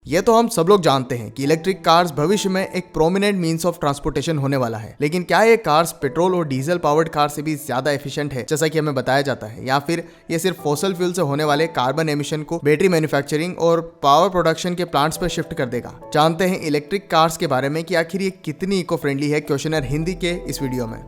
ये तो हम सब लोग जानते हैं कि इलेक्ट्रिक कार्स भविष्य में एक प्रोमिनेंट मींस ऑफ ट्रांसपोर्टेशन होने वाला है, लेकिन क्या ये कार्स पेट्रोल और डीजल पावर्ड कार से भी ज्यादा एफिशिएंट है जैसा कि हमें बताया जाता है, या फिर ये सिर्फ फॉसिल फ्यूल से होने वाले कार्बन एमिशन को बैटरी मैन्युफैक्चरिंग और पावर प्रोडक्शन के प्लांट्स पर शिफ्ट कर देगा। जानते हैं इलेक्ट्रिक कार्स के बारे में कि आखिर ये कितनी इको फ्रेंडली है क्वेश्चनर हिंदी के इस वीडियो में।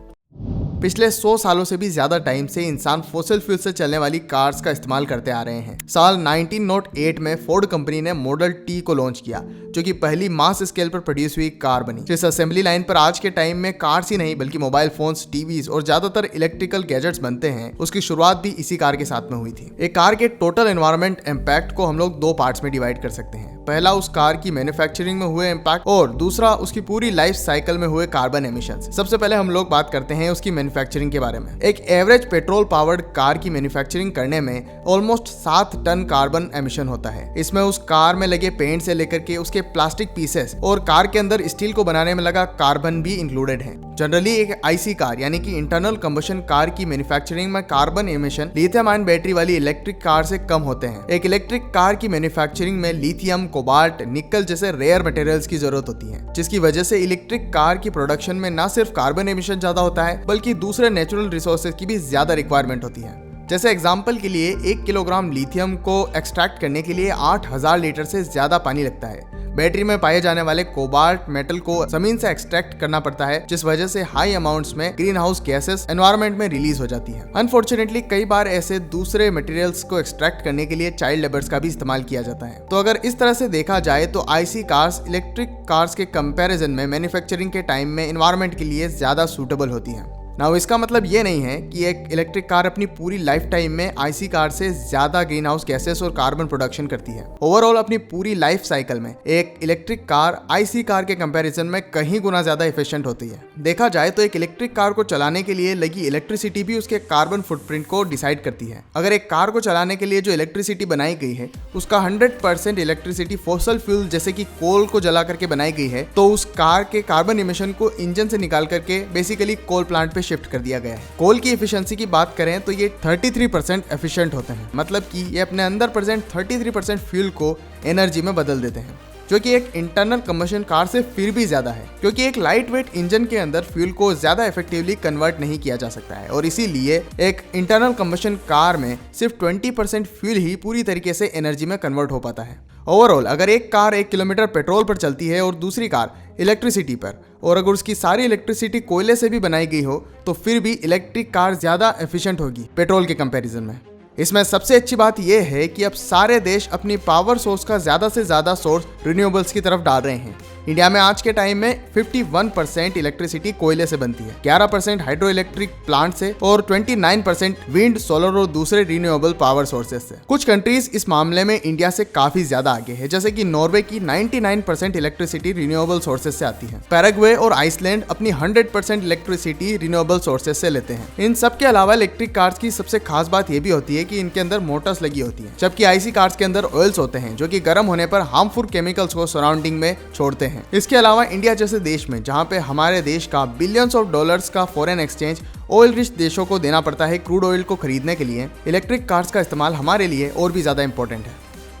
पिछले 100 सालों से भी ज्यादा टाइम से इंसान फॉसिल फ्यूल से चलने वाली कार्स का इस्तेमाल करते आ रहे हैं। साल 1908 में फोर्ड कंपनी ने मॉडल टी को लॉन्च किया, जो कि पहली मास स्केल पर प्रोड्यूस हुई कार बनी। इस असेंबली लाइन पर आज के टाइम में कार्स ही नहीं बल्कि मोबाइल फोन्स, टीवीज और ज्यादातर इलेक्ट्रिकल गैजेट्स बनते हैं। उसकी शुरुआत भी इसी कार के साथ में हुई थी। एक कार के टोटल एनवायरमेंट इम्पैक्ट को हम लोग दो पार्ट्स में डिवाइड कर सकते हैं। पहला उस कार की मैन्युफैक्चरिंग में हुए इम्पैक्ट और दूसरा उसकी पूरी लाइफ साइकिल में हुए कार्बन एमिशंस। सबसे पहले हम लोग बात करते हैं उसकी मैन्युफैक्चरिंग के बारे में। एक एवरेज पेट्रोल पावर्ड कार की मैन्युफैक्चरिंग करने में ऑलमोस्ट 7 टन कार्बन एमिशन होता है। इसमें उस कार में लगे पेंट से लेकर के उसके प्लास्टिक पीसेस और कार के अंदर स्टील को बनाने में लगा कार्बन भी इंक्लूडेड है। जनरली एक आईसी कार यानी कि इंटरनल कंबशन कार की मैन्युफैक्चरिंग में carbon emission lithium ion battery वाली इलेक्ट्रिक कार से कम होते हैं। एक इलेक्ट्रिक कार की मैन्युफैक्चरिंग में लिथियम, कोबाल्ट, निकल जैसे रेयर मटेरियल्स की जरूरत होती है, जिसकी वजह से इलेक्ट्रिक कार की प्रोडक्शन में न सिर्फ कार्बन एमिशन ज्यादा होता है बल्कि दूसरे नेचुरल रिसोर्सेज की भी ज्यादा रिक्वायरमेंट होती है। जैसे एग्जांपल के लिए 1 किलोग्राम लिथियम को एक्सट्रैक्ट करने के लिए 8000 लीटर से ज्यादा पानी लगता है। बैटरी में पाए जाने वाले कोबाल्ट मेटल को जमीन से एक्सट्रैक्ट करना पड़ता है, जिस वजह से हाई अमाउंट्स में ग्रीन हाउस गैसेस एनवायरनमेंट में रिलीज हो जाती है। अनफॉर्चुनेटली कई बार ऐसे दूसरे मटेरियल्स को एक्सट्रैक्ट करने के लिए चाइल्ड लेबर्स का भी इस्तेमाल किया जाता है। तो अगर इस तरह से देखा जाए तो आईसी कार्स इलेक्ट्रिक कार्स के कंपैरिजन में मैन्युफैक्चरिंग के टाइम में एनवायरनमेंट के लिए ज्यादा सूटेबल होती है। नाउ इसका मतलब ये नहीं है कि एक इलेक्ट्रिक कार अपनी पूरी लाइफ टाइम में आईसी कार से ज्यादा ग्रीन हाउस गैसेस और कार्बन प्रोडक्शन करती है। ओवरऑल अपनी पूरी लाइफ साइकिल में एक इलेक्ट्रिक कार आईसी कार के कंपैरिजन में कहीं गुना ज्यादा एफिशिएंट होती है। देखा जाए तो एक इलेक्ट्रिक कार को चलाने के लिए लगी इलेक्ट्रिसिटी भी उसके कार्बन फुटप्रिंट को डिसाइड करती है। अगर एक कार को चलाने के लिए जो इलेक्ट्रिसिटी बनाई गई है उसका 100% इलेक्ट्रिसिटी फॉसिल फ्यूल जैसे कि कोल को जला करके बनाई गई है, तो उस कार के कार्बन इमिशन को इंजन से निकाल करके बेसिकली कोल प्लांट पे शिफ्ट कर दिया गया है। कोल की एफिशिएंसी की बात करें तो ये 33% एफिशिएंट होते हैं, मतलब कि ये अपने अंदर प्रेजेंट 33% फ्यूल को एनर्जी में बदल देते हैं, जो कि एक इंटरनल कंबशन कार से फिर भी ज्यादा है, क्योंकि एक लाइट वेट इंजन के अंदर फ्यूल को ज्यादा इफेक्टिवली कन्वर्ट नहीं किया जा सकता है और इसीलिए एक इंटरनल कंबशन कार में सिर्फ 20% फ्यूल ही पूरी तरीके से एनर्जी में कन्वर्ट हो पाता है। ओवरऑल अगर एक कार 1 किलोमीटर पेट्रोल पर चलती है और दूसरी कार इलेक्ट्रिसिटी पर, और अगर उसकी सारी इलेक्ट्रिसिटी कोयले से भी बनाई गई हो, तो फिर भी इलेक्ट्रिक कार ज्यादा एफिशिएंट होगी पेट्रोल के कंपैरिजन में। इसमें सबसे अच्छी बात यह है कि अब सारे देश अपनी पावर सोर्स का ज्यादा से ज्यादा सोर्स रिन्यूएबल्स की तरफ डाल रहे हैं। इंडिया में आज के टाइम में 51% इलेक्ट्रिसिटी कोयले से बनती है, 11% हाइड्रो इलेक्ट्रिक प्लांट से और 29% विंड, सोलर और दूसरे रिन्यूएबल पावर सोर्सेज से। कुछ कंट्रीज इस मामले में इंडिया से काफी ज्यादा आगे है, जैसे कि नॉर्वे की 99% इलेक्ट्रिसिटी रिन्यूएबल सोर्सेज से आती है। पैराग्वे और आइसलैंड अपनी 100% इलेक्ट्रिसिटी रिन्यूएबल सोर्सेज से लेते हैं। इन सब के अलावा इलेक्ट्रिक कार्स की सबसे खास बात यह भी होती है कि इनके अंदर मोटर्स लगी होती है, जबकि आईसी कार्स के अंदर ऑयल्स होते हैं जो कि गर्म होने पर हार्मफुल केमिकल्स को सराउंडिंग में छोड़ते हैं। इसके अलावा इंडिया जैसे देश में, जहां पे हमारे देश का बिलियंस ऑफ डॉलर्स का फॉरेन एक्सचेंज ऑयल रिच देशों को देना पड़ता है क्रूड ऑयल को खरीदने के लिए, इलेक्ट्रिक कार्स का इस्तेमाल हमारे लिए और भी ज्यादा इंपॉर्टेंट है।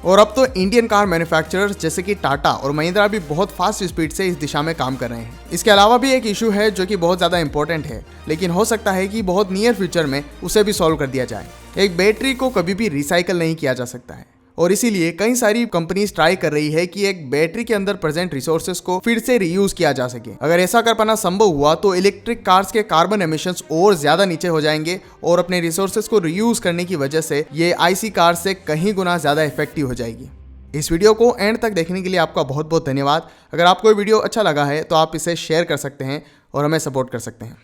और अब तो इंडियन कार मैन्युफैक्चरर्स जैसे कि टाटा और महिंद्रा भी बहुत फास्ट स्पीड से इस दिशा में काम कर रहे हैं। इसके अलावा भी एक इशू है जो कि बहुत ज्यादा इंपॉर्टेंट है, लेकिन हो सकता है कि बहुत नियर फ्यूचर में उसे भी सॉल्व कर दिया जाए। एक बैटरी को कभी भी रिसाइकल नहीं किया जा सकता है और इसीलिए कई सारी कंपनीज ट्राई कर रही है कि एक बैटरी के अंदर प्रेजेंट रिसोर्सेज को फिर से रीयूज किया जा सके। अगर ऐसा कर पाना संभव हुआ तो इलेक्ट्रिक कार्स के कार्बन एमिशंस और ज्यादा नीचे हो जाएंगे और अपने रिसोर्सेज को रीयूज करने की वजह से ये आईसी कार से कहीं गुना ज्यादा इफेक्टिव हो जाएगी। इस वीडियो को एंड तक देखने के लिए आपका बहुत बहुत धन्यवाद। अगर आपको ये वीडियो अच्छा लगा है तो आप इसे शेयर कर सकते हैं और हमें सपोर्ट कर सकते हैं।